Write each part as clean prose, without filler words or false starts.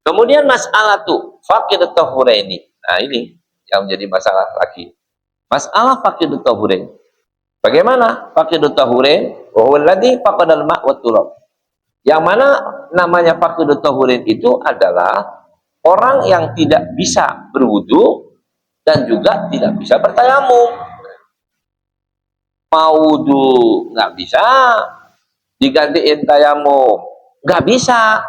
Kemudian masalah tuh faqidut tahuraini. Nah, ini yang menjadi masalah lagi. Masalah faqidut tahurain. Bagaimana faqidut tahurain? Wa huwa alladhi faqadal ma' wa turab. Yang mana namanya faqidut tahurain itu adalah orang yang tidak bisa berwudu dan juga tidak bisa bertayamum. Mau wudu nggak bisa, digantiin tayamum nggak bisa.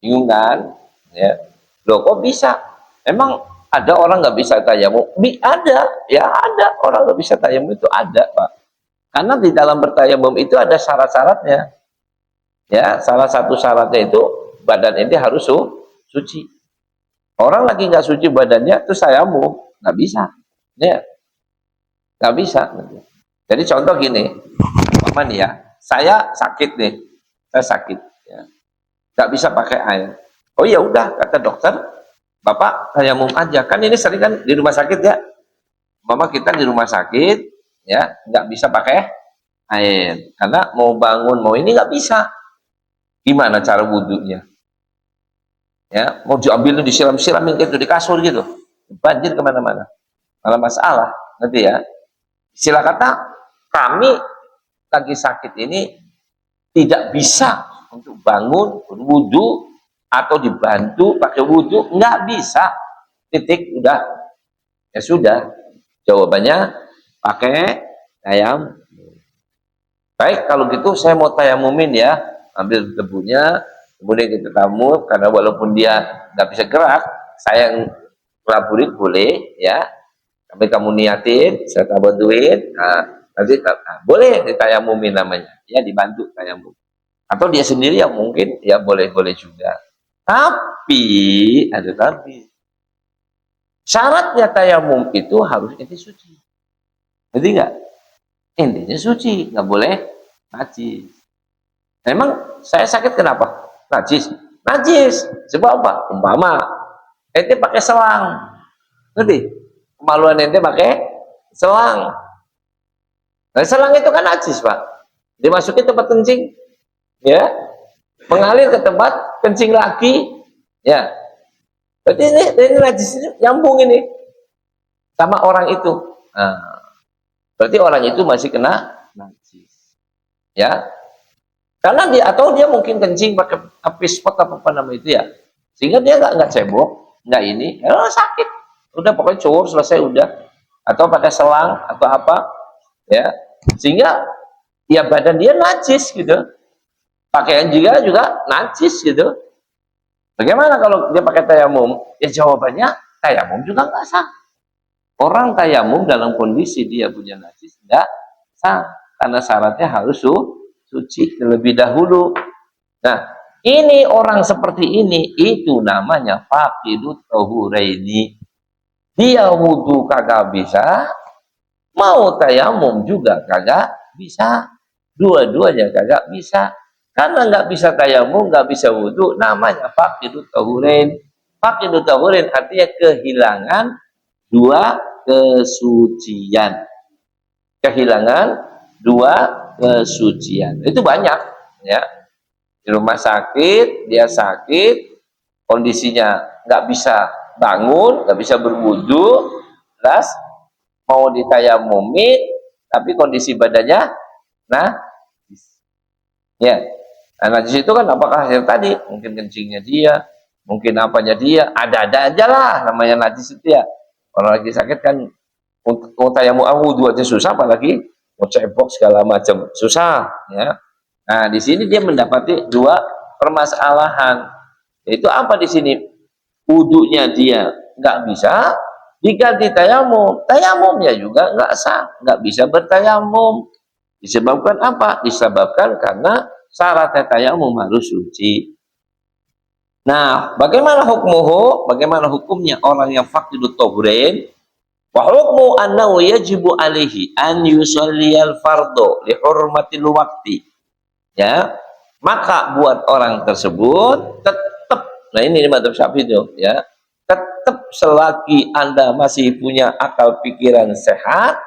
Bingung kan? Ya. Loh, kok bisa? Emang ada orang nggak bisa tayamum? Ada, ya ada orang nggak bisa tayamum, itu ada, Pak. Karena di dalam bertayamum itu ada syarat-syaratnya. Ya, salah satu syaratnya itu badan ini harus suci. Orang lagi nggak suci badannya, terus tayamum nggak bisa. Ya, nggak bisa. Jadi contoh gini, Paman ya, saya sakit nih, saya sakit, ya. Nggak bisa pakai air. Oh ya udah, kata dokter, Bapak tayamum aja. Kan ini sering kan di rumah sakit ya. Mama kita di rumah sakit, ya nggak bisa pakai air karena mau bangun mau ini nggak bisa. Gimana cara wudhunya? Ya, mau diambil disiram-siramin gitu di kasur gitu, banjir kemana-mana, malah masalah, nanti ya. Istilah kata kami lagi sakit ini tidak bisa untuk bangun berwudhu atau dibantu pakai wudhu, nggak bisa, titik, udah, ya sudah, jawabannya pakai tayamum. Baik, kalau gitu saya mau tayamumin ya, ambil debunya, kemudian kita tamu, karena walaupun dia nggak bisa gerak, saya yang laburin boleh ya, sampai kamu niatin, saya bantuin, nah, nanti boleh ditayamumin namanya, ya dibantu tayamum. Atau dia sendiri yang mungkin ya boleh-boleh juga. Tapi ada tapi. Syaratnya tayamum itu harus inti suci. Jadi nggak? Intinya suci, nggak boleh najis. Memang saya sakit kenapa? Najis. Najis. Sebab apa? Umpama ente pakai selang. Ngerti? Kemaluan ente pakai selang. Nah, selang itu kan najis, Pak. Dimasukin tempat kencing, ya, mengalir ke tempat kencing lagi, ya. Berarti ini najis, nyambung ini sama orang itu. Nah, berarti orang itu masih kena najis, ya. Karena dia, atau dia mungkin kencing pakai pispot apa nama itu ya, sehingga dia nggak cebok, nggak ini, ya sakit. Udah pokoknya cuur selesai udah. Atau pakai selang atau apa, ya, sehingga ya badan dia najis gitu. Pakaian juga najis gitu. Bagaimana kalau dia pakai tayamum? Ya jawabannya tayamum juga nggak sah. Orang tayamum dalam kondisi dia punya najis nggak sah, karena syaratnya harus suci terlebih dahulu. Nah, ini orang seperti ini itu namanya faqidut tahuraini. Dia wudu kagak bisa, mau tayamum juga kagak bisa, dua-duanya kagak bisa. Karena nggak bisa tayamum, nggak bisa wudu, namanya faqidut tahurain. Faqidut tahurain artinya kehilangan dua kesucian. Kehilangan dua kesucian. Itu banyak, ya. Di rumah sakit, dia sakit, kondisinya nggak bisa bangun, nggak bisa berwudu, terus mau ditayamumin, tapi kondisi badannya, nah, ya. Nah, najis itu kan apakah yang tadi, mungkin kencingnya dia, mungkin apanya dia, ada-ada aja lah namanya najis itu ya. Orang lagi sakit kan, untuk tayamum wudu aja susah, apalagi mau cebok segala macam, susah, ya. Nah, di sini dia mendapati dua permasalahan. Yaitu apa di sini? Wudunya dia nggak bisa, diganti tayamum. Tayamumnya juga nggak sah, nggak bisa bertayamum. Disebabkan apa? Disebabkan karena syaratnya tayamum harus suci. Nah, bagaimana hukmuhu? Bagaimana hukumnya orang yang faqidut tahurain? Wa hukmu annahu yajibu alaihi an yusalliyal fardhu li hurmatil waqti. Ya. Maka buat orang tersebut tetap, nah ini madzhab Syafi'i itu, ya. Tetap selagi Anda masih punya akal pikiran sehat,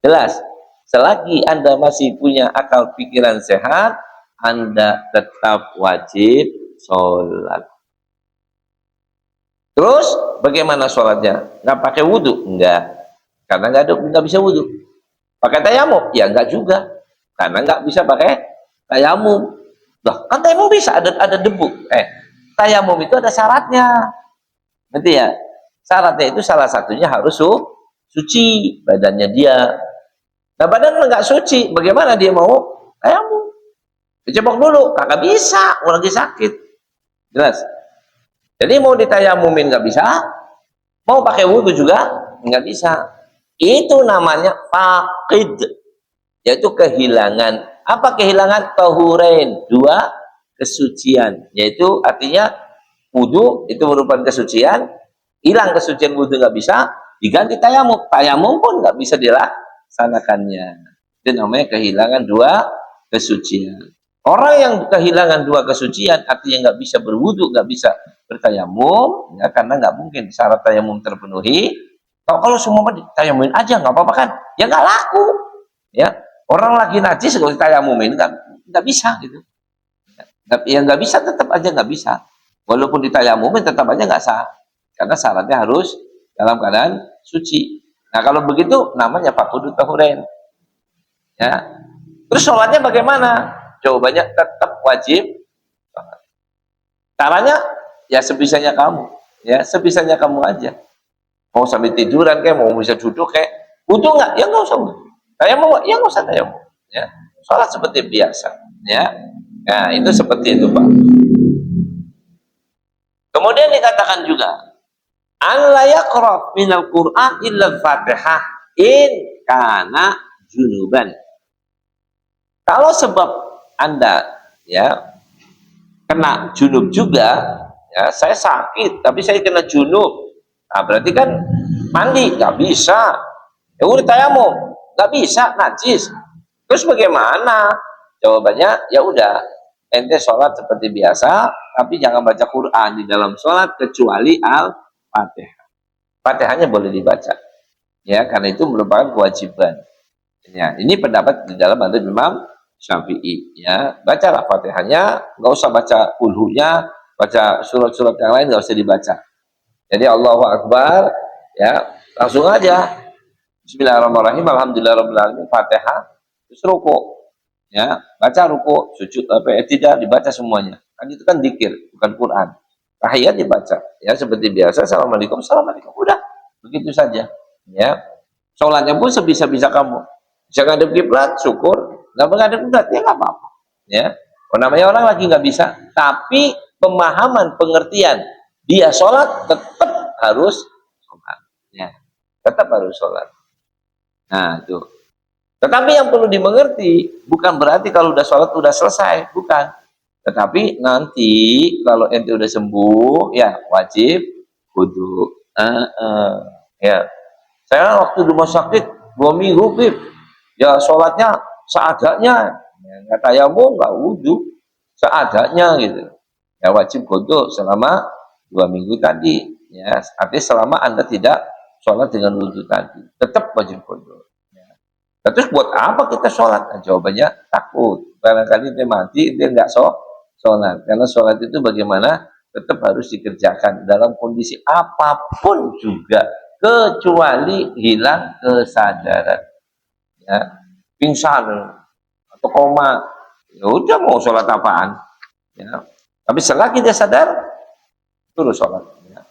jelas. Selagi Anda masih punya akal pikiran sehat, Anda tetap wajib sholat. Terus bagaimana sholatnya? Nggak pakai wudhu? Enggak, karena nggak bisa wudhu. Pakai tayamum? Ya enggak juga, karena nggak bisa pakai tayamum. Loh, kan tayamum bisa, ada debu. Tayamum itu ada syaratnya, nanti ya. Syaratnya itu salah satunya harus suci badannya dia. Nah, badan nggak suci, bagaimana dia mau tayamum? Dicebok dulu, kagak bisa, mau lagi sakit. Jelas. Jadi mau ditayamumin nggak bisa, mau pakai wudhu juga nggak bisa. Itu namanya faqid, yaitu kehilangan. Apa kehilangan? Tahurain, dua kesucian, yaitu artinya wudhu itu merupakan kesucian, hilang kesucian wudhu nggak bisa, diganti tayamum, tayamum pun nggak bisa dilaksanakannya. Itu namanya kehilangan dua kesucian. Orang yang kehilangan dua kesucian artinya nggak bisa berwudhu, nggak bisa bertayamum, ya, karena nggak mungkin syarat tayamum terpenuhi. Kalau semua ditayamumin aja nggak apa-apa kan? Ya nggak laku. Ya, orang lagi najis kalau ditayamumin nggak bisa gitu. Ya nggak bisa, tetap aja nggak bisa. Walaupun ditayamumin tetap aja nggak sah, karena syaratnya harus dalam keadaan suci. Nah kalau begitu namanya faqudut tahurain. Ya. Terus sholatnya bagaimana? Jawabannya tetap wajib. Caranya ya sebisanya kamu, ya sebisanya kamu aja. Mau sambil tiduran kayak, mau bisa duduk kayak, butuh nggak? Ya nggak usah. Kayak mau, ya nggak usah kayak mau. Ya, sholat seperti biasa. Ya, nah itu seperti itu Pak. Kemudian dikatakan juga, an la yaqra minal Qur'an illa Fatihah in kana junuban. Kalau sebab Anda ya kena junub juga, ya saya sakit tapi saya kena junub, nah berarti kan mandi nggak bisa, ya udah tayamum nggak bisa, najis. Terus bagaimana? Jawabannya ya udah, ente sholat seperti biasa, tapi jangan baca Quran di dalam sholat kecuali Al-Fatihah. Fatihahnya boleh dibaca, ya karena itu merupakan kewajiban. Ya, ini pendapat di dalam madhab Imam Syafi'i. Ya, bacalah Fatihahnya, nggak usah baca ulhunya, baca surat-surat yang lain nggak usah dibaca. Jadi Allahu Akbar, ya langsung aja. Bismillahirrahmanirrahim, alhamdulillahirabbil alamin, Fatihah, terus ruku. Ya, baca ruku, sujud tidak dibaca semuanya. Kan itu kan dzikir, bukan Quran. Tahiyat dibaca, ya seperti biasa, assalamualaikum, assalamualaikum, udah begitu saja. Ya, sholatnya pun sebisa-bisa kamu. Bisa ngadep kiblat, syukur. Nggak menghadap kiblat, ya nggak apa-apa. Ya, namanya orang lagi nggak bisa, tapi pemahaman, pengertian, dia sholat tetap harus sholat. Ya, tetap harus sholat. Nah, itu. Tetapi yang perlu dimengerti, bukan berarti kalau udah sholat udah selesai, bukan. Tetapi nanti kalau ente udah sembuh, ya wajib wudhu. Ya, saya waktu di rumah sakit 2 minggu, Bib, ya sholatnya seadanya, ya, nggak tayamum, nggak wudhu, seadanya gitu. Ya wajib wudhu selama 2 minggu tadi. Ya, artinya selama Anda tidak sholat dengan wudhu tadi, tetap wajib wudhu. Ya. Terus buat apa kita sholat? Nah, jawabannya takut. Barangkali dia mati, dia nggak sholat. Karena sholat itu bagaimana? Tetap harus dikerjakan dalam kondisi apapun juga, kecuali hilang kesadaran. Ya, pingsan atau koma, ya udah mau sholat apaan? Ya. Tapi selagi dia sadar, terus sholat. Ya.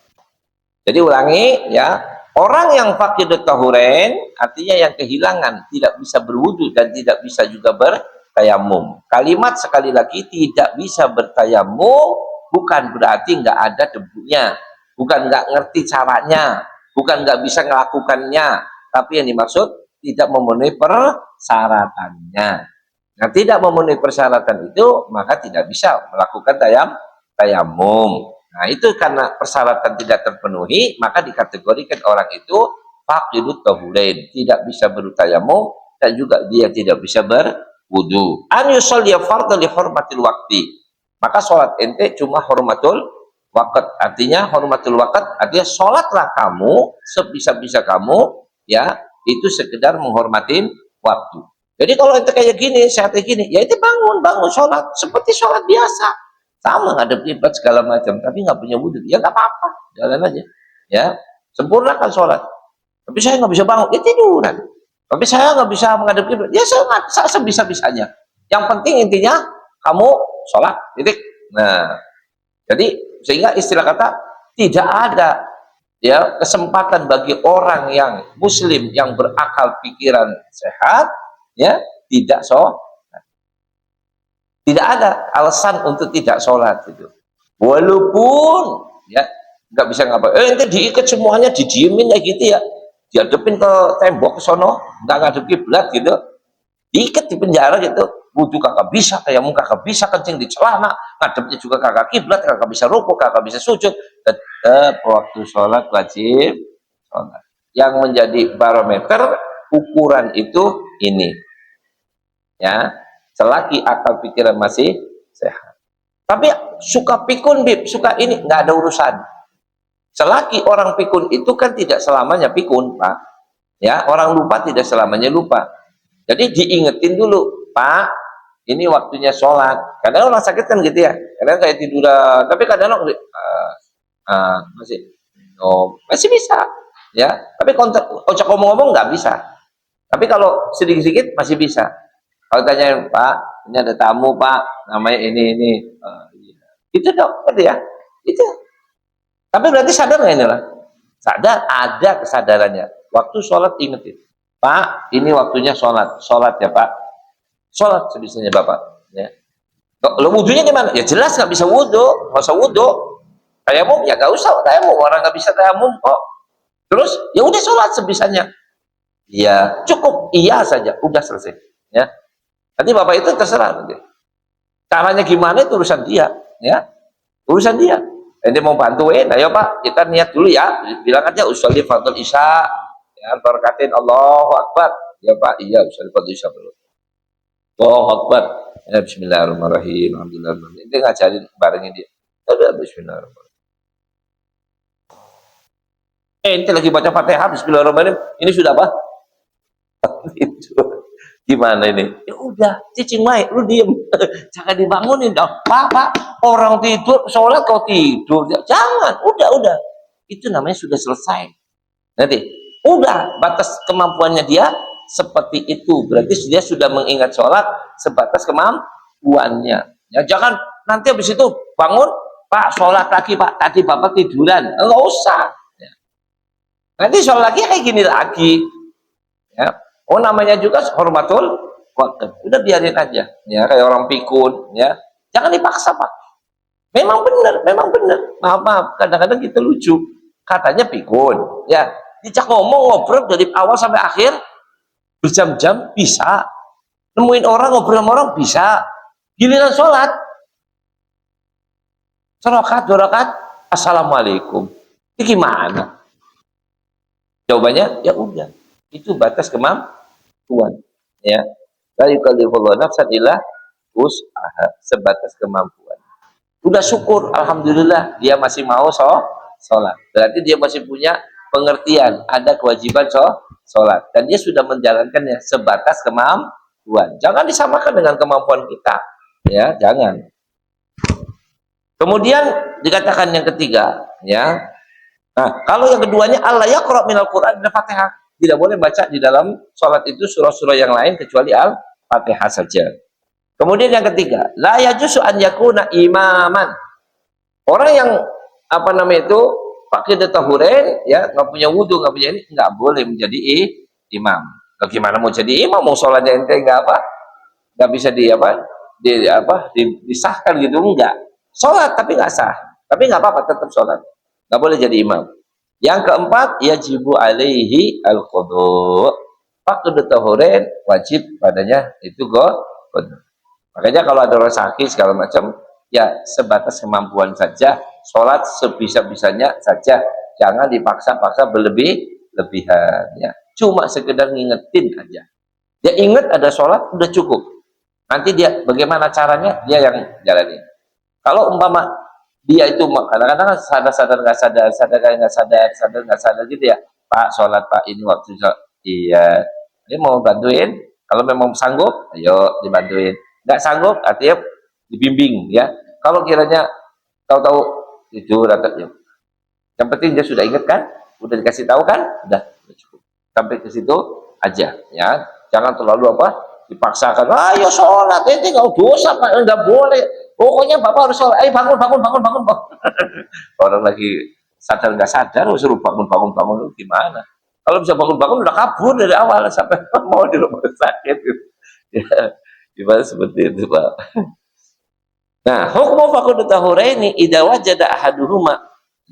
Jadi ulangi ya, orang yang faqidut tahurain artinya yang kehilangan, tidak bisa berwudu dan tidak bisa juga bertayamum. Kalimat sekali lagi, tidak bisa bertayamum bukan berarti nggak ada debunya, bukan nggak ngerti caranya, bukan nggak bisa melakukannya, tapi yang dimaksud tidak memenuhi persyaratannya. Nah, tidak memenuhi persyaratan itu maka tidak bisa melakukan tayamum. Nah, itu karena persyaratan tidak terpenuhi, maka dikategorikan orang itu faqidut tahurain, tidak bisa bertayamum dan juga dia tidak bisa berwudu. An yusalliya fardhu li hurmatil waqti. Maka sholat ente cuma hormatul waqt, artinya hormatul waqt artinya sholatlah kamu sebisa-bisa kamu, ya itu sekedar menghormatin waktu. Jadi kalau ente kayak gini, sehat kayak gini, ya itu bangun sholat seperti sholat biasa. sama ngadep kiblat segala macam, tapi nggak punya wudhu, ya nggak apa-apa, jalan aja, ya sempurnakan sholat. Tapi saya nggak bisa bangun, ya tiduran. Tapi saya nggak bisa menghadap kiblat, ya saya sebisa-bisanya. Yang penting intinya kamu sholat, titik. Nah, jadi sehingga istilah kata tidak ada ya kesempatan bagi orang yang muslim yang berakal pikiran sehat, ya tidak sholat. Tidak ada alasan untuk tidak sholat itu. Walaupun ya nggak bisa ngapa. Nanti diikat semuanya, didiemin kayak gitu ya. Dihadapin ke tembok ke sono, nggak ngadep kiblat gitu. Diikat di penjara gitu. Wudhu kagak bisa, tayamum kagak bisa, kencing di celana, ngadepnya juga kagak kiblat, kagak bisa rukuk, kagak bisa sujud. Tetap waktu sholat wajib sholat. Yang menjadi barometer ukuran itu ini. Ya. Selagi akal pikiran masih sehat. Tapi suka pikun, Bib, suka ini, nggak ada urusan. Selagi orang pikun itu kan tidak selamanya pikun, Pak. Ya, orang lupa tidak selamanya lupa. Jadi diingetin dulu, Pak, ini waktunya sholat. Kadang orang sakit kan gitu ya. Kadang kayak tiduran, tapi kadang masih bisa. Ya, tapi kocok ngomong-ngomong nggak bisa. Tapi kalau sedikit-sedikit masih bisa. Kalau tanya, Pak, ini ada tamu, Pak, namanya ini. Itu dong, gitu ya. Itu. Tapi berarti sadar nggak ini lah? Sadar, ada kesadarannya. Waktu sholat ingetin. Pak, ini waktunya sholat. Sholat ya, Pak. Sholat sebisanya Bapak. Ya. Lo wudhunya gimana? Ya jelas nggak bisa wudhu. Nggak usah wudhu. Tayamum, ya nggak usah tayamum. Orang nggak bisa tayamum kok. Terus, ya udah sholat sebisanya. Ya, cukup. Iya saja. Udah selesai. Ya. Nanti Bapak itu terserah nanti. Caranya gimana itu urusan dia, ya. Urusan dia. Nanti mau bantuin, ayo Pak, kita niat dulu ya. Bilang aja usolli fardhu isya. Ya, berkatin Allahu Akbar. Ya Pak, iya usolli fardhu isya dulu. Allahu Akbar. Ya, bismillahirrahmanirrahim. Alhamdulillah. Ini ngajarin barengin dia. Udah bismillahirrahmanirrahim. Ente lagi baca Fatihah bismillahirrahmanirrahim. Ini sudah apa? Itu. Gimana ini? Ya udah, cicing mai, lu diem. Jangan dibangunin dong. Pak, orang tidur, sholat kau tidur. Jangan, udah. Itu namanya sudah selesai. Nanti, udah, batas kemampuannya dia seperti itu. Berarti dia sudah mengingat sholat sebatas kemampuannya. Ya, jangan nanti habis itu bangun, Pak, sholat lagi, Pak. Tadi Bapak tiduran. Enggak usah. Ya. Nanti sholat lagi kayak gini lagi. Ya. Oh, namanya juga hormatul waktu. Udah biarin aja, ya kayak orang pikun, ya. Jangan dipaksa, Pak. Memang benar. Maaf, kadang-kadang kita lucu. Katanya pikun, ya. Dicak ngobrol dari awal sampai akhir berjam-jam bisa. Nemuin orang, ngobrol sama orang bisa. Giliran sholat, serokat, 2 rakaat, assalamualaikum. Ini gimana? Jawabannya, ya udah. Itu batas kemampuan, ya. La yukallifullahu nafsan illa wus'aha, sebatas kemampuan. Udah syukur, alhamdulillah dia masih mau sholat. Berarti dia masih punya pengertian, ada kewajiban sholat, dan dia sudah menjalankannya sebatas kemampuan. Jangan disamakan dengan kemampuan kita, ya, jangan. Kemudian dikatakan yang ketiga, ya. Nah, kalau yang keduanya Allah yaqra minal Qur'an al-Fatihah. Tidak boleh baca di dalam sholat itu surah-surah yang lain kecuali Al-Fatihah saja. Kemudian yang ketiga, la yajuzu an yakuna imaman. Orang yang itu pakai tahuren, ya nggak punya wudhu, nggak punya ini, nggak boleh menjadi imam. Bagaimana mau jadi imam? Mau sholatnya ente nggak bisa disahkan gitu, enggak. Sholat tapi nggak sah, tapi nggak apa-apa, tetap sholat. Nggak boleh jadi imam. Yang keempat, yajibu alaihi al-qudhu. Faqdu tahurin, wajib padanya itu qudhu. Makanya kalau ada orang sakit segala macam, ya sebatas kemampuan saja, sholat sebisa-bisanya saja, jangan dipaksa-paksa berlebihan, ya. Cuma sekedar ngingetin aja. Dia ingat ada sholat, udah cukup. Nanti dia bagaimana caranya, dia yang jalani. Kalau umpama dia itu kadang-kadang sadar nggak sadar gitu ya, Pak sholat Pak, ini waktu sholat. Iya, ini mau bantuin. Kalau memang sanggup, ayo dibantuin. Nggak sanggup, artinya dibimbing, ya. Kalau kiranya tahu-tahu tidur atau yang penting dia sudah ingat kan, udah dikasih tahu kan, udah cukup. Sampai ke situ aja, ya. Jangan terlalu dipaksakan. Ayo sholat, ini nggak dosa, Pak, nggak boleh. Pokoknya bapak harus sholat. Ayo bangun, bangun, bangun, bangun, bangun. Orang lagi sadar nggak sadar, suruh bangun, bangun, bangun, gimana? Kalau bisa bangun, bangun udah kabur dari awal sampai mau di rumah sakit. Ya, gimana seperti itu, Pak? Nah, hukum faqdu tahuraini idza wajada ahaduhuma,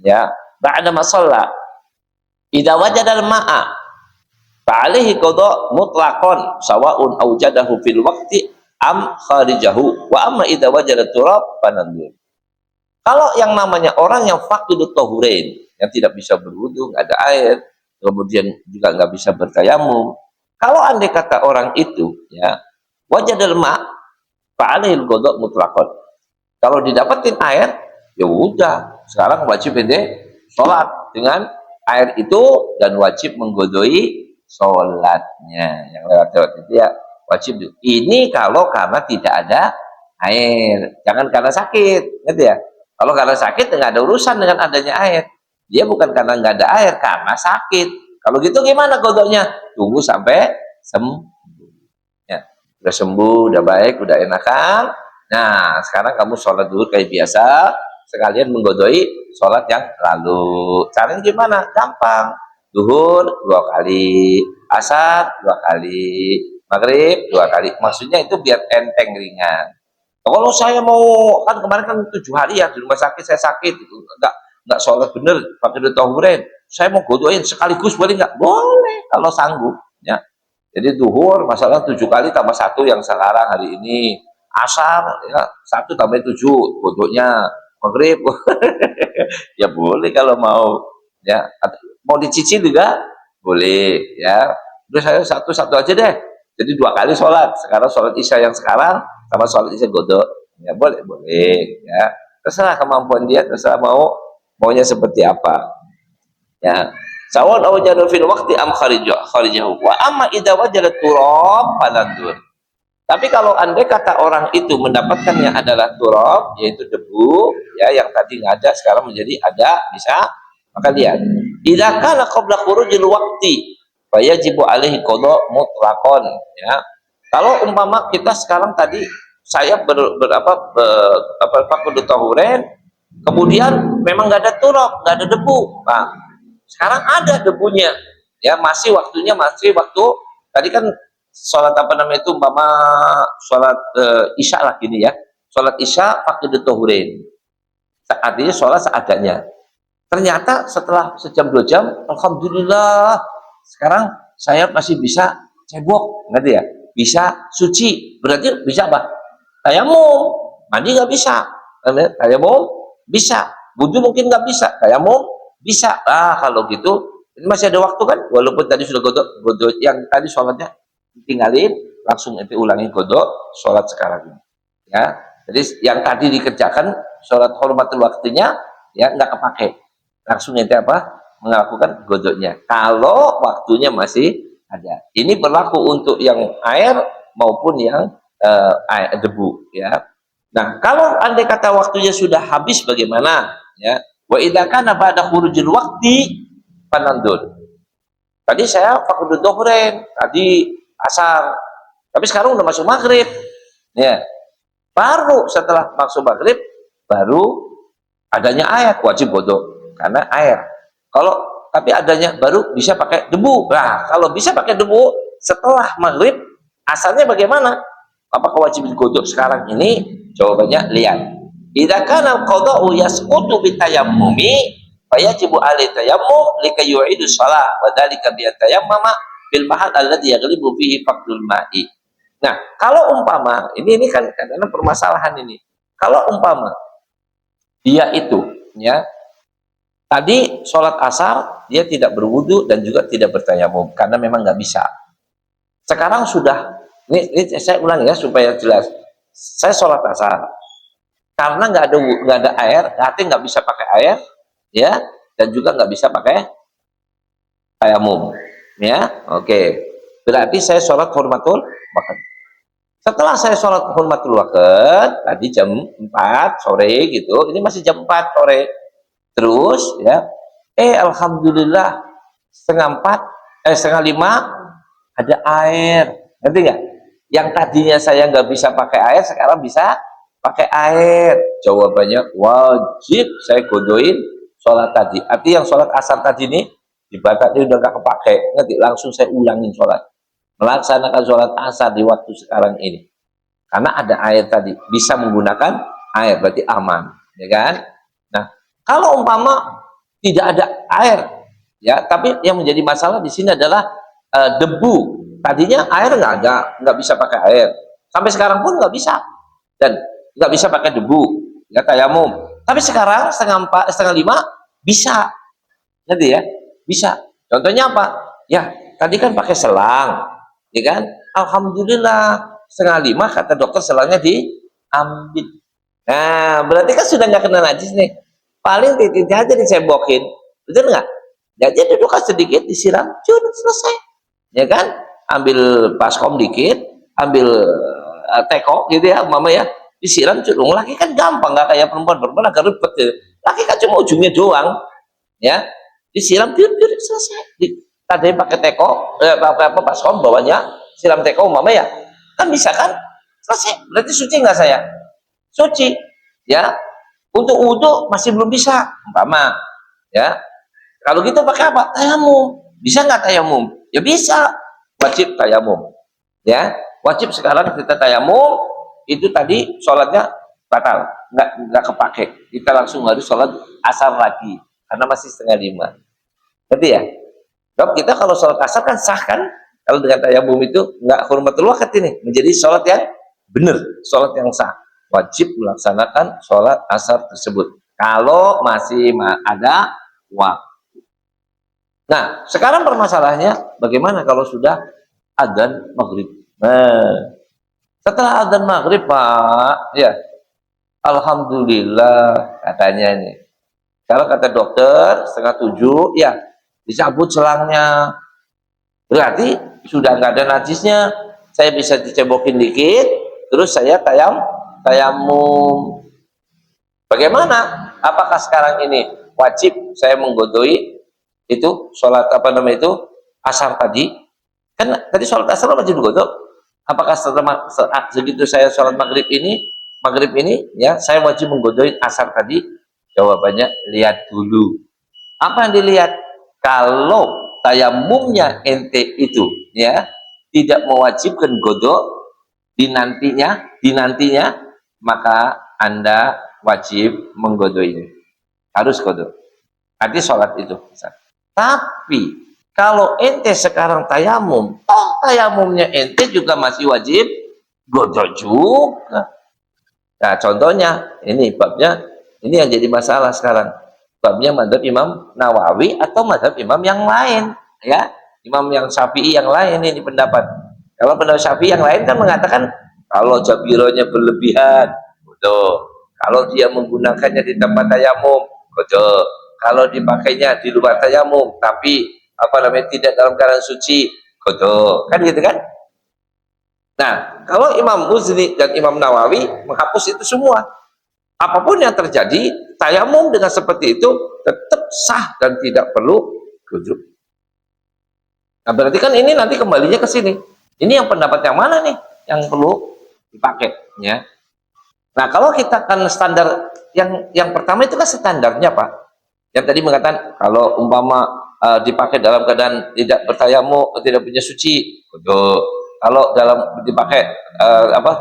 ya, ba'da ma shalla. Idza wajada al-ma'a fa'alaihi qada mutlaqan sawa'un awjadahu fil waqti am kharijahu wa amma idza wajada turab fanandur. Kalau yang namanya orang yang faqdu tahurain, yang tidak bisa berwudu, nggak ada air, kemudian juga nggak bisa bertayamum. Kalau andai kata orang itu, ya, wajadal ma' fa'alaihi qada mutlaqan. Kalau didapetin air, ya udah. Sekarang wajib ente sholat dengan air itu dan wajib menggodoi sholatnya. Yang lewat-lewat itu ya wajib. Ini kalau karena tidak ada air, jangan karena sakit, ngerti ya? Kalau karena sakit nggak ada urusan dengan adanya air. Dia bukan karena nggak ada air, karena sakit. Kalau gitu gimana godonya? Tunggu sampai sembuh. Ya, udah sembuh, udah baik, udah enakan. Nah, sekarang kamu sholat dulu kayak biasa, sekalian menggodoi sholat yang lalu. Caranya gimana? Gampang. Duhur 2 kali, asar 2 kali, maghrib 2 kali. Maksudnya itu biar enteng ringan. Kalau saya mau, kan kemarin kan 7 hari ya di rumah sakit, saya sakit, itu nggak sholat bener pakai tahuren. Saya mau godoin sekaligus boleh nggak? Boleh kalau sanggup. Ya. Jadi duhur masalah 7 kali tambah 1 yang sekarang hari ini. Asar ya 1 tambah 7 bodohnya. Maghrib ya boleh kalau mau, ya. Mau dicicil juga boleh, ya. Udah saya satu aja deh, jadi 2 kali sholat. Sekarang sholat isya yang sekarang sama sholat isya godok, ya boleh, ya. Terserah kemampuan dia, terserah maunya seperti apa, ya. Sawal awjadu fil waqti am kharijahu wa amma idza wajada turab fanadur. Tapi kalau andai kata orang itu mendapatkannya adalah turab, yaitu debu, ya, yang tadi nggak ada sekarang menjadi ada, bisa, maka lihat. Idza kana qabla khurujil waqti fa yajibu alaihi qada mutlaqan, ya. Kalau umpama kita sekarang tadi saya faqdu tahuren, kemudian memang nggak ada turab, nggak ada debu. Nah, sekarang ada debunya, ya, masih waktunya, masih waktu tadi kan sholat apa namanya itu, umpama sholat isya lah gini ya, sholat isya pakai detohurin, artinya sholat seadanya. Ternyata setelah sejam 2 jam, alhamdulillah sekarang saya masih bisa cebok, ngerti ya, bisa suci, berarti bisa apa? Tayamum. Mandi nggak bisa, tayamum bisa. Wudu mungkin nggak bisa, tayamum bisa. Kalau gitu ini masih ada waktu kan, walaupun tadi sudah godok yang tadi sholatnya tinggalin, langsung itu ulangi godok sholat sekarang ini, ya. Jadi yang tadi dikerjakan sholat hormatul waktunya, ya, nggak kepake, langsung itu melakukan godoknya kalau waktunya masih ada. Ini berlaku untuk yang air maupun yang air debu, ya. Nah, kalau andai kata waktunya sudah habis bagaimana, ya? Wa idza kana ba'da khurujil waqti fanandur. Tadi saya faqdu dhuhrain, tadi asar, tapi sekarang udah masuk maghrib, ya. Baru setelah masuk maghrib baru adanya air, wajib bodoh karena air. Kalau tapi adanya baru bisa pakai debu. Nah, kalau bisa pakai debu setelah maghrib, asalnya bagaimana? Apakah wajib digodok sekarang ini? Jawabannya lihat. Idza kana al-qada'u yasqutu bitayammumi fayajibu alaihi tayammum likay yu'idu shalah wa dzalika bi tayammama bil mahal alladzi yaghlibu fihi faqdul ma'i. Nah, kalau umpama ini kan karena permasalahan ini. Kalau umpama dia itu, ya, tadi sholat asar dia tidak berwudu dan juga tidak bertayamum karena memang nggak bisa. Sekarang sudah, ini saya ulangi ya supaya jelas. Saya sholat asar karena nggak ada air, artinya nggak bisa pakai air, ya, dan juga nggak bisa pakai tayamum, ya. Oke, berarti saya sholat hormatul waktu. Setelah saya sholat hurmatul waqt tadi jam 4 sore gitu, ini masih jam 4 sore. Terus ya, alhamdulillah setengah 5 ada air. Ngerti nggak? Yang tadinya saya nggak bisa pakai air, sekarang bisa pakai air. Jawabannya wajib saya godoin sholat tadi. Arti yang sholat asar tadi ini dibatalkan, udah nggak kepake. Ngerti? Langsung saya ulangin sholat. Melaksanakan sholat asar di waktu sekarang ini. Karena ada air tadi, bisa menggunakan air, berarti aman, ya kan? Nah, kalau umpama tidak ada air, ya, tapi yang menjadi masalah di sini adalah debu. Tadinya air nggak ada, nggak bisa pakai air. Sampai sekarang pun nggak bisa, dan nggak bisa pakai debu, ya tayamum. Tapi sekarang setengah 5 bisa, nanti ya, bisa. Contohnya apa? Ya, tadi kan pakai selang, ya kan? Alhamdulillah setengah 5 kata dokter selangnya diambil. Nah, berarti kan sudah nggak kena najis nih. Paling titiknya aja dicebokin, betul nggak? Jadi duduk sedikit disiram, sudah selesai. Ya kan? Ambil baskom dikit, ambil teko gitu ya, mama ya, disiram curung. Laki kan gampang, nggak kayak perempuan agak ribet ya. Laki kan cuma ujungnya doang, ya. Disiram, biar selesai. Tadi pakai teko, pakai apa baskom bawahnya, siram teko mama ya. Kan bisa kan? Selesai. Berarti suci nggak saya? Suci. Ya. Untuk wudhu masih belum bisa. Umpama. Ya. Kalau gitu pakai apa? Tayamum. Bisa nggak tayamum? Ya bisa. Wajib tayamum. Ya. Wajib sekarang kita tayamum. Itu tadi sholatnya batal. Nggak kepake. Kita langsung harus sholat asar lagi. Karena masih setengah 5. Ngerti ya? Sebab kita kalau sholat asar kan sah kan? Kalau dengan tayamum itu nggak hurmatul waqt ini, menjadi sholat yang benar, sholat yang sah. Wajib melaksanakan sholat asar tersebut. Kalau masih ada waktu. Nah, sekarang permasalahannya bagaimana kalau sudah adzan maghrib? Nah, setelah adzan maghrib Pak, ya, alhamdulillah katanya ini. Kalau kata dokter 6:30, ya dicabut selangnya. Berarti sudah nggak ada najisnya, saya bisa dicebokin dikit, terus saya tayamum. Bagaimana? Apakah sekarang ini wajib saya menggodoi itu sholat apa namanya itu asar tadi? Kan tadi sholat asar wajib digodok. Apakah setelah segitu saya sholat maghrib ini ya saya wajib menggodoi asar tadi? Jawabannya lihat dulu. Apa yang dilihat? Kalau tayamumnya ente itu ya tidak mewajibkan godok dinantinya maka Anda wajib menggodoinya, harus godok. Arti sholat itu. Tapi kalau ente sekarang tayamum, tayamumnya ente juga masih wajib godok juga. Nah, contohnya ini babnya, ini yang jadi masalah sekarang. Babnya mazhab Imam Nawawi atau mazhab imam yang lain, ya. Imam yang Syafi'i yang lain ini pendapat. Kalau pendapat Syafi'i yang lain kan mengatakan kalau jabironya berlebihan, betul. Kalau dia menggunakannya di tempat tayamum, betul. Kalau dipakainya di luar tayamum, tapi apa namanya tidak dalam keadaan suci, betul. Kan gitu kan? Nah, kalau Imam Muzni dan Imam Nawawi menghapus itu semua. Apapun yang terjadi, tayamum dengan seperti itu tetap sah dan tidak perlu rujuk. Nah, berarti kan ini nanti kembalinya ke sini. Ini yang pendapat yang mana nih yang perlu dipakai, ya? Nah, kalau kita kan standar yang pertama itu kan standarnya Pak. Yang tadi mengatakan kalau umpama dipakai dalam keadaan tidak bertayamum, tidak punya suci, betul. Kalau dalam dipakai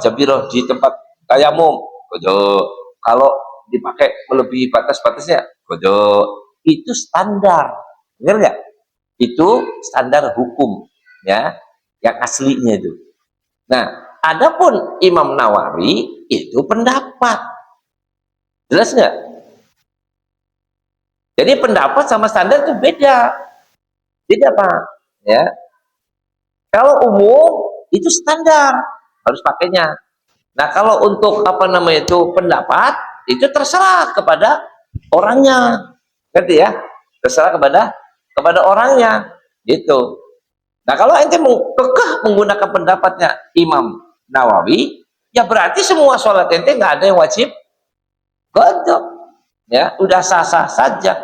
jabiroh di tempat tayamum, betul. Kalau dipakai melebihi batas-batasnya, bodoh. Itu standar, benar nggak? Itu standar hukum, ya, yang aslinya itu. Nah, adapun Imam Nawawi itu pendapat, jelas nggak? Jadi pendapat sama standar itu beda Pak, ya. Kalau umum itu standar harus pakainya. Nah, kalau untuk apa namanya itu pendapat itu terserah kepada orangnya, ngerti ya? Terserah kepada orangnya, gitu. Nah, kalau ente kekeh menggunakan pendapatnya Imam Nawawi, ya berarti semua sholat ente nggak ada yang wajib godok, ya udah sah-sah saja.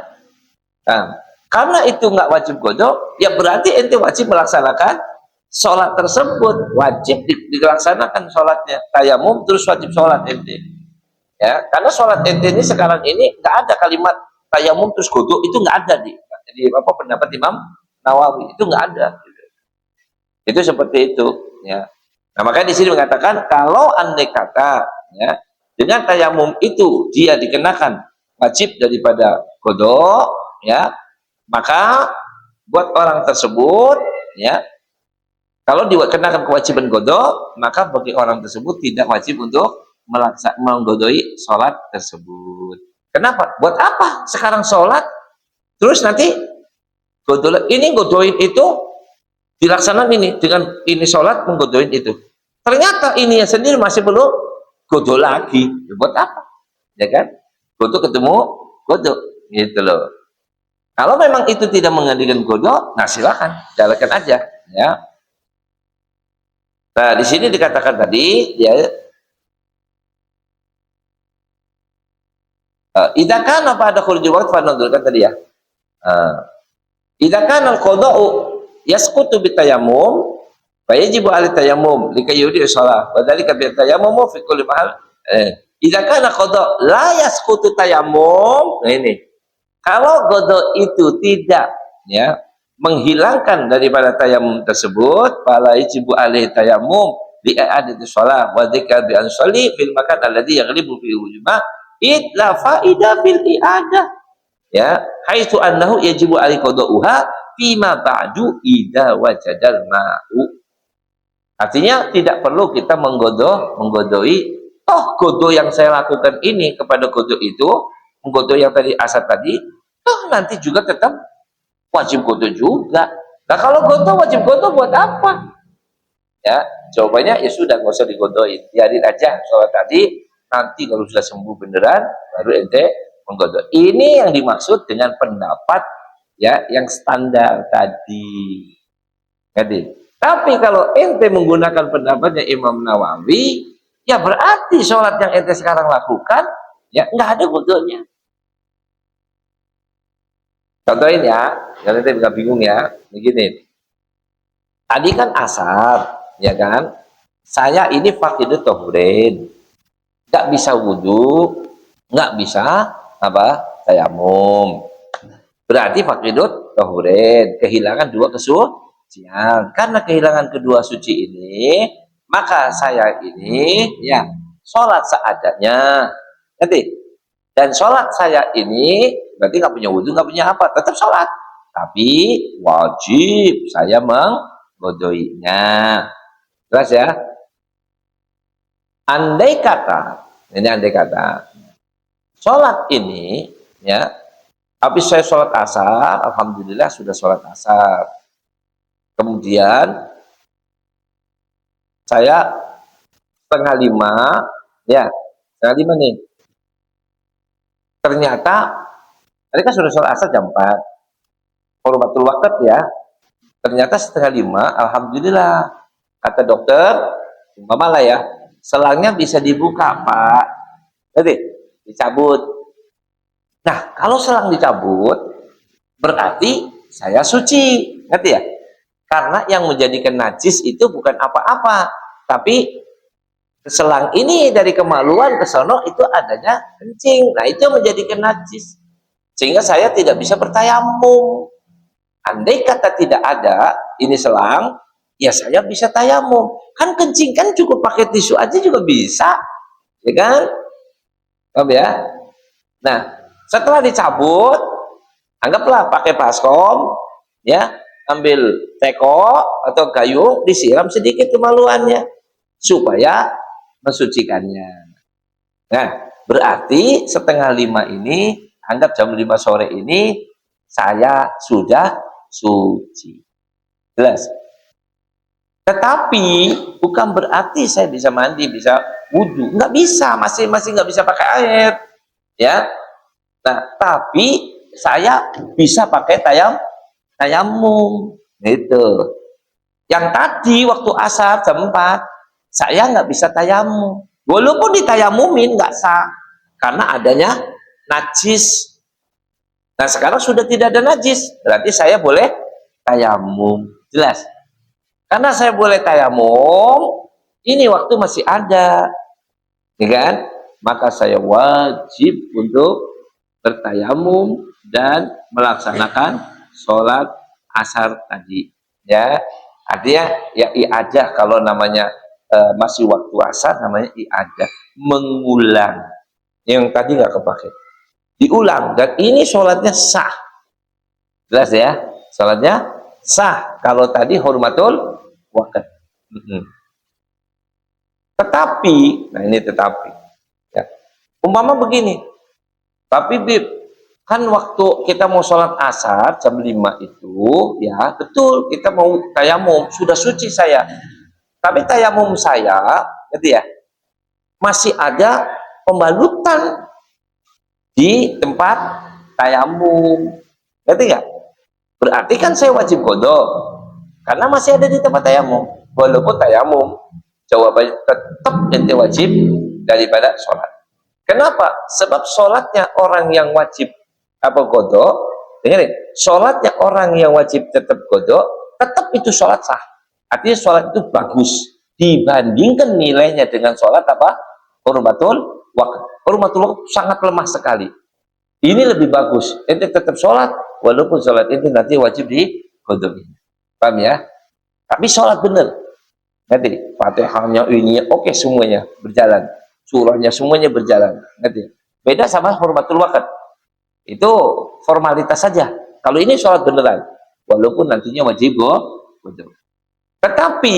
Nah, karena itu nggak wajib godok, ya berarti ente wajib melaksanakan sholat tersebut, wajib dilaksanakan sholatnya, tayamum terus wajib sholat ente, ya karena sholat ente ini sekarang ini nggak ada kalimat tayamum terus godok, itu nggak ada di apa pendapat Imam Nawawi, itu nggak ada, itu seperti itu, ya. Nah makanya di sini mengatakan kalau andai kata, ya, dengan tayamum itu dia dikenakan wajib daripada godok, ya, maka buat orang tersebut, ya, kalau dikenakan kewajiban godok, maka bagi orang tersebut tidak wajib untuk menggodoi sholat tersebut. Kenapa? Buat apa sekarang sholat terus nanti godoin itu dilaksanakan ini dengan ini sholat menggodoin itu, ternyata ini yang sendiri masih belum godok lagi, ya, buat apa, ya kan? Godok ketemu godok gitu loh. Kalau memang itu tidak menggantikan godok, nah silakan jalankan aja, ya. Nah di sini dikatakan tadi, ya, idakan apa ada khurujul waqt fanadulkan tadi, ya. Idakan al-qada'u yasqutu bitayammum fa yajibu 'ala tayammum likayudi shalah wa dzalika bi tayammum fi kulli mahal. Idakan al-qada' la yasqutu tayammum. Nah ini. Kalau qada itu tidak, ya, menghilangkan daripada tayamum tersebut, fala yajibu 'alaihi tayammum li i'adati shalah wa dzikra bi ansali fil makan alladhi yaghlibu fi wujuma illa faida fil i'adah. Ya, haitsu annahu yajibu alaihi qada'uha fima ba'du idza wajadal ma'u. Artinya tidak perlu kita menggodoi, toh godo yang saya lakukan ini kepada godo itu, menggodo yang tadi asar tadi, toh nanti juga tetap wajib godo juga. Nah kalau godo wajib godo buat apa? Ya, jawabannya ya sudah, nggak usah digodoin, biarin aja sholat tadi, nanti kalau sudah sembuh beneran baru ente menggodok. Ini yang dimaksud dengan pendapat, ya, yang standar tadi. Jadi, tapi kalau ente menggunakan pendapatnya Imam Nawawi, ya berarti sholat yang ente sekarang lakukan, ya nggak ada godoknya. Contohin ya, kalau ente bisa bingung ya, begini. Tadi kan asar, ya kan? Saya ini faqidut thahurin, nggak bisa wudhu, nggak bisa apa tayamum, berarti faqidut thahurin, kehilangan dua kesucian. Karena kehilangan kedua suci ini, maka saya ini, ya, sholat seadanya nanti, dan sholat saya ini berarti nggak punya wudhu, nggak punya apa, tetap sholat, tapi wajib saya menggodoinya. Jelas ya? Andai kata, ini andai kata sholat ini, ya, habis saya sholat asar, alhamdulillah sudah sholat asar, kemudian saya 4:30, ya 4:30 nih, ternyata tadi kan sudah sholat asar jam 4, hormatul waqt, ya, ternyata 4:30, alhamdulillah kata dokter umpama lah, ya, selangnya bisa dibuka Pak, jadi dicabut. Nah kalau selang dicabut berarti saya suci, ngerti ya? Karena yang menjadikan najis itu bukan apa-apa, tapi selang ini dari kemaluan ke sono itu adanya kencing, nah itu menjadikan najis, sehingga saya tidak bisa bertayamum. Andai kata tidak ada ini selang, ya saya bisa tayamum, kan kencing kan cukup pakai tisu aja juga bisa, ya kan? Paham ya? Nah setelah dicabut, anggaplah pakai baskom, ya, ambil teko atau gayung, disiram sedikit kemaluannya supaya mensucikannya. Nah berarti 4:30 ini, anggap jam 5 sore ini saya sudah suci. Jelas? Tetapi bukan berarti saya bisa mandi, bisa wudhu, nggak bisa, masih nggak bisa pakai air, ya. Nah tapi saya bisa pakai tayamum, gitu. Yang tadi waktu asar jam 4 saya nggak bisa tayamum. Walaupun ditayamumin nggak sah karena adanya najis. Nah sekarang sudah tidak ada najis, berarti saya boleh tayamum. Jelas? Karena saya boleh tayamum, ini waktu masih ada, ya kan? Maka saya wajib untuk bertayamum dan melaksanakan sholat asar tadi. Ya, artinya ya i'adah kalau namanya masih waktu asar namanya i'adah, mengulang yang tadi nggak kepake. Diulang, dan ini sholatnya sah. Jelas ya, sholatnya sah kalau tadi hormatul waqt. Tetapi, nah ini tetapi ya, umpama begini, tapi Bib, kan waktu kita mau sholat asar jam 5 itu ya betul kita mau tayamum, sudah suci saya, tapi tayamum saya gitu ya masih ada pembalutan di tempat tayamum, ngerti nggak? Berarti kan saya wajib kodok karena masih ada di tempat tayamum. Walaupun tayamum, jawabannya tetap ente wajib daripada sholat. Kenapa? Sebab sholatnya orang yang wajib apa kodok, dengerin, sholatnya orang yang wajib tetap kodok, tetap itu sholat sah. Artinya sholat itu bagus dibandingkan nilainya dengan sholat apa? Hurmatul waqt. Hurmatul waqt sangat lemah sekali. Ini lebih bagus. Ente tetap sholat, walaupun sholat itu nanti wajib di kodok. Paham ya? Tapi sholat bener. Nanti Fatihahnya ini oke semuanya berjalan. Surahnya semuanya berjalan. Nanti beda sama hurmatul waqt. Itu formalitas saja. Kalau ini sholat beneran, walaupun nantinya wajib kodok. Tetapi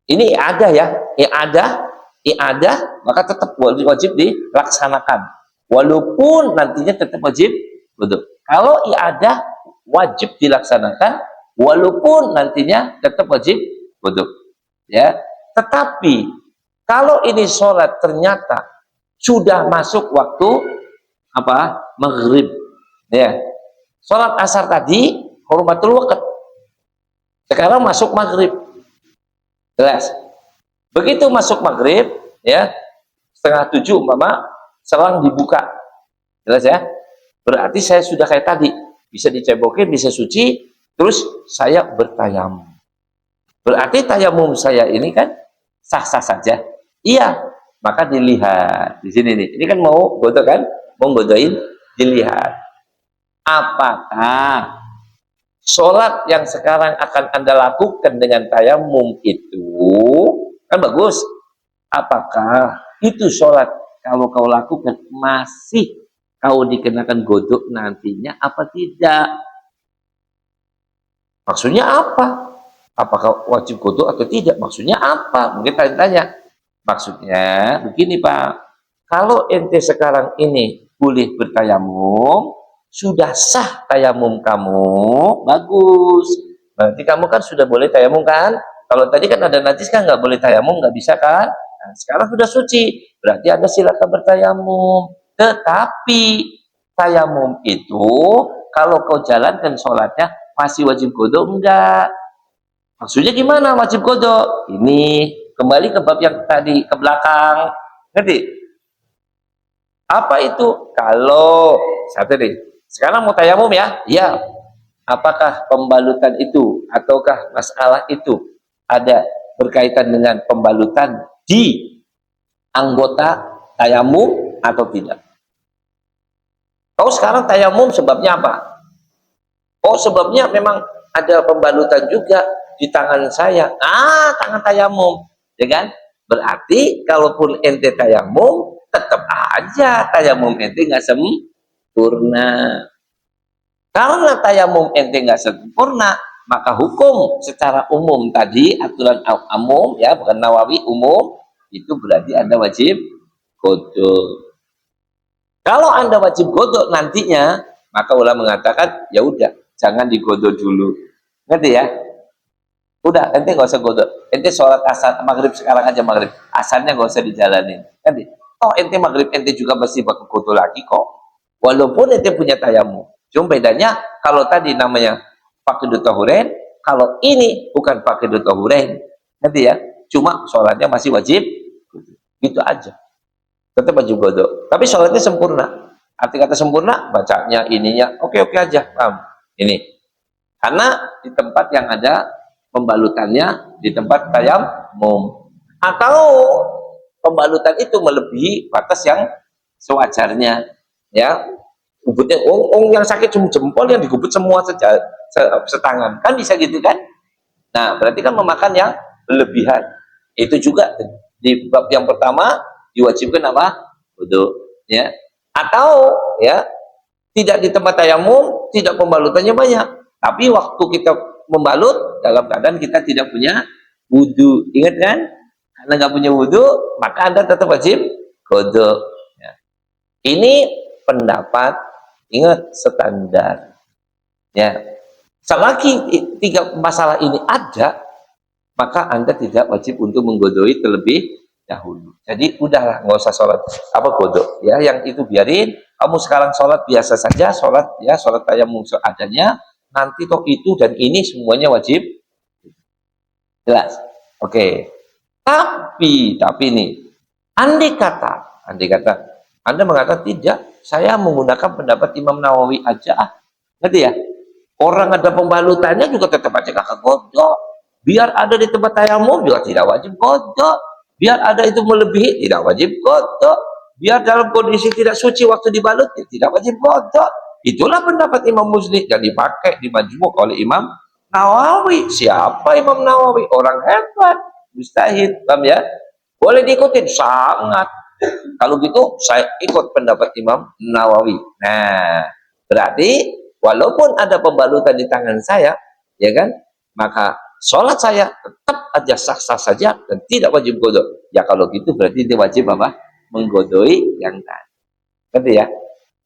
ini ada ya, ada maka tetap wajib dilaksanakan walaupun nantinya tetap wajib wudhu. Kalau ada wajib dilaksanakan walaupun nantinya tetap wajib wudhu ya. Tetapi kalau ini sholat ternyata sudah masuk waktu apa maghrib ya, sholat asar tadi hurmatul waqt, sekarang masuk maghrib. Jelas? Begitu masuk maghrib ya 6:30 umpama selang dibuka, jelas ya, berarti saya sudah kayak tadi bisa dicebokin, bisa suci, terus saya bertayamum. Berarti tayamum saya ini kan sah-sah saja. Iya, maka dilihat di sini nih, ini kan mau godok kan, mau godoin, dilihat apakah sholat yang sekarang akan Anda lakukan dengan tayamum itu kan bagus. Apakah itu sholat kalau kau lakukan masih kau dikenakan godok nantinya apa tidak? Maksudnya apa? Apakah wajib godok atau tidak? Maksudnya apa? Mungkin tanya-tanya. Maksudnya begini Pak, kalau ente sekarang ini boleh bertayamum, sudah sah tayamum kamu, bagus. Berarti kamu kan sudah boleh tayamum kan? Kalau tadi kan ada najis kan nggak boleh tayamum, nggak bisa kan? Nah, sekarang sudah suci, berarti Anda silakan bertayamum. Tetapi tayamum itu kalau kau jalankan sholatnya masih wajib kodok enggak? Maksudnya gimana wajib kodok? Ini kembali ke bab yang tadi ke belakang, ngerti? Apa itu? Kalau satu nih, sekarang mau tayamum ya? Ya. Apakah pembalutan itu ataukah masalah itu ada berkaitan dengan pembalutan di anggota tayamum atau tidak? Kau sekarang tayamum sebabnya apa? Oh sebabnya memang ada pembalutan juga di tangan saya. Ah, tangan tayamum, ya kan? Berarti kalaupun ente tayamum, tetap aja tayamum ente nggak sempurna. Karena tayamum ente nggak sempurna, maka hukum secara umum tadi, aturan umum ya, bukan Nawawi, umum, itu berarti Anda wajib godok. Kalau Anda wajib godok nantinya, maka ulama mengatakan ya udah, jangan digodok dulu. Ngerti ya? Udah, ente nggak usah godok. Ente sholat asar maghrib sekarang aja maghrib, asarnya nggak usah dijalanin. Ngerti? Oh ente maghrib ente juga pasti bakal godok lagi kok. Walaupun ente punya tayamum. Cuma bedanya kalau tadi namanya faqidut tahurain, kalau ini bukan faqidut tahurain. Nanti ya, cuma sholatnya masih wajib, gitu aja. Tetap wajib kodok. Tapi sholatnya sempurna. Arti kata sempurna, bacanya, ininya, oke-oke aja, paham? Ini. Karena di tempat yang ada pembalutannya, di tempat tayamum. Atau pembalutan itu melebihi batas yang sewajarnya. Ya, gubutnya, yang sakit cuma jempol, yang digubut semua setangan. Kan bisa gitu kan? Nah, berarti kan memakan yang berlebihan. Itu juga di bab yang pertama diwajibkan apa? Wudu, ya. Atau ya, tidak di tempat tayamum, tidak pembalutannya banyak. Tapi waktu kita membalut dalam keadaan kita tidak punya wudu. Ingat kan? Karena nggak punya wudu, maka Anda tetap wajib wudu. Ya. Ini pendapat, ingat, standar. Ya. Selagi tiga masalah ini ada, maka Anda tidak wajib untuk menggodoi terlebih dahulu. Jadi udahlah, nggak usah sholat apa godok ya, yang itu biarin. Kamu sekarang sholat biasa saja, sholat ya, sholat tayamum seadanya. Nanti toh itu dan ini semuanya wajib. Jelas? Oke. Tapi nih, andai kata Anda mengatakan tidak, saya menggunakan pendapat Imam Nawawi aja, ngerti ya? Orang ada pembalutannya juga tetap aja kakak godok. Biar ada di tempat tayamum juga tidak wajib godok. Biar ada itu melebihi tidak wajib godok. Biar dalam kondisi tidak suci waktu dibalut tidak wajib godok. Itulah pendapat Imam Muslim yang dipakai di Majmu' oleh Imam Nawawi. Siapa Imam Nawawi? Orang hebat, mustahid, paham ya? Boleh diikutin, sangat. Kalau gitu saya ikut pendapat Imam Nawawi. Nah, berarti walaupun ada pembalutan di tangan saya, ya kan, maka sholat saya tetap aja sah-sah saja dan tidak wajib godok. Ya kalau gitu berarti dia wajib apa? Menggodoi yang tadi. Ngerti ya?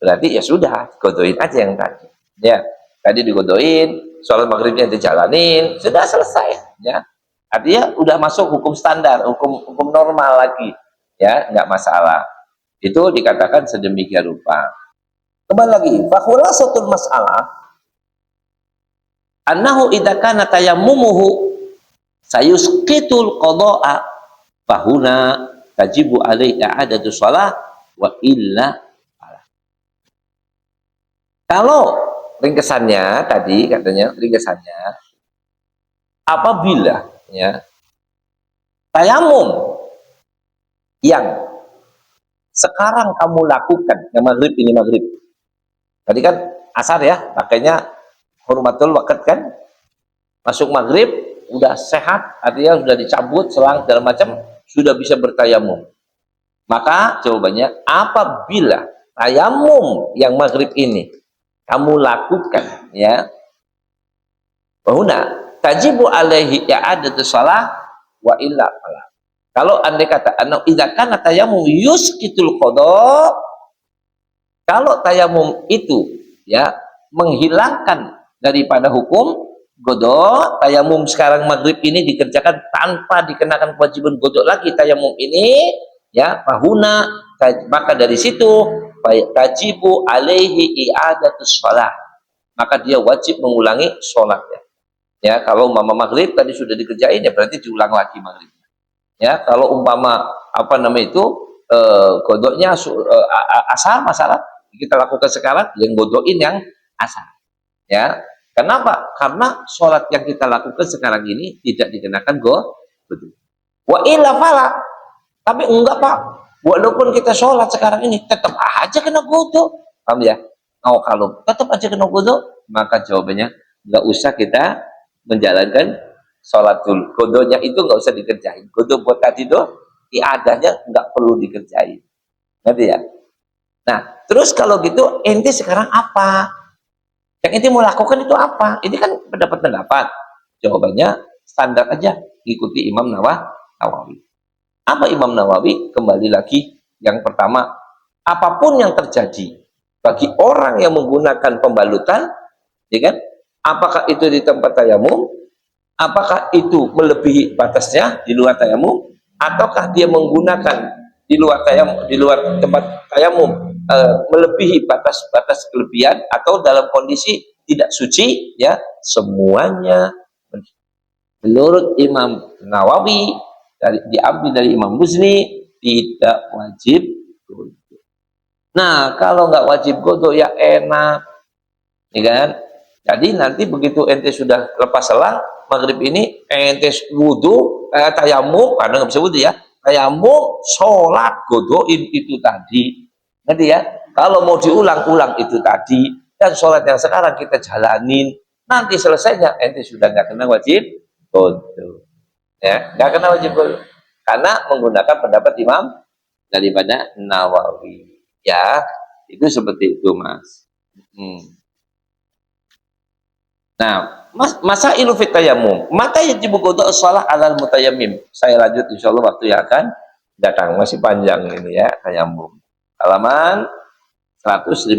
Berarti ya sudah, godoin aja yang tadi. Ya, tadi digodoin, sholat maghribnya dijalanin, sudah selesai. Ya, artinya udah masuk hukum standar, hukum normal lagi. Ya, nggak masalah. Itu dikatakan sedemikian rupa. Kembali lagi, fakhulasatul mas'alah annahu idza kana tayammumuhu sayusqitul qada'a fahuna tajibu alaihi i'adatu shalah wa illa. Kalau ringkesannya tadi katanya, ringkesannya apabila ya tayamum yang sekarang kamu lakukan, yang maghrib ini maghrib. Tadi kan asar ya, pakainya hurmatul waqt kan, masuk maghrib udah sehat, artinya sudah dicabut selang segala macam, sudah bisa bertayamum. Maka jawabannya, apabila tayamum yang maghrib ini kamu lakukan ya, bahuna tajibu alaihi i'adatu shalah wa illa falah. Kalau andai kata idza kana tayamum yusqitul qada, kalau tayamum itu ya menghilangkan daripada hukum godok, tayamum sekarang maghrib ini dikerjakan tanpa dikenakan kewajiban godok lagi tayamum ini ya, bahuna, maka dari situ tajibu alaihi i'adatus shalah, maka dia wajib mengulangi sholatnya. Ya, kalau umpama maghrib tadi sudah dikerjain ya berarti diulang lagi maghrib. Ya, kalau umpama apa namanya itu godoknya asar, masalah kita lakukan sekarang yang godokin yang asar. Ya, kenapa? Karena sholat yang kita lakukan sekarang ini tidak dikenakan godok. Wa illa fala. Tapi enggak Pak, walaupun kita sholat sekarang ini tetap aja kena godok. Paham ya? Oh, kalau tetap aja kena godok, maka jawabannya nggak usah kita menjalankan sholat dulu. Godoknya itu nggak usah dikerjain. Godok buat tadi tuh iadahnya nggak perlu dikerjain. Ngerti ya? Nah, terus kalau gitu ente sekarang apa? Yang ente mau lakukan itu apa? Ini kan pendapat-pendapat. Jawabannya standar aja, ikuti Imam Nawawi. Apa Imam Nawawi? Kembali lagi yang pertama, apapun yang terjadi bagi orang yang menggunakan pembalutan, ya kan? Apakah itu di tempat tayamum, apakah itu melebihi batasnya di luar tayamum, ataukah dia menggunakan di luar tayamum, di luar tempat tayamum melebihi batas kelebihan, atau dalam kondisi tidak suci, ya semuanya. Menurut Imam Nawawi, diambil dari Imam Muzni, tidak wajib wudu. Nah, kalau nggak wajib wudu ya enak, ya kan? Jadi nanti begitu ente sudah lepas selang maghrib ini, ente wudu, tayamum, karena nggak bisa wudu ya, tayamum, sholat, godoin itu tadi, nanti ya. Kalau mau diulang-ulang itu tadi, dan sholat yang sekarang kita jalanin, nanti selesainya ente sudah nggak kena wajib wudu, ya, nggak kena wajib wudu, karena menggunakan pendapat Imam daripada Nawawi, ya, itu seperti itu, Mas. Nah, masa ilu fit tayamum. Mata yajibu qada shalah alal mutayammim. Saya lanjut insyaallah waktu yang akan datang. Masih panjang ini ya, tayamum. Halaman 157.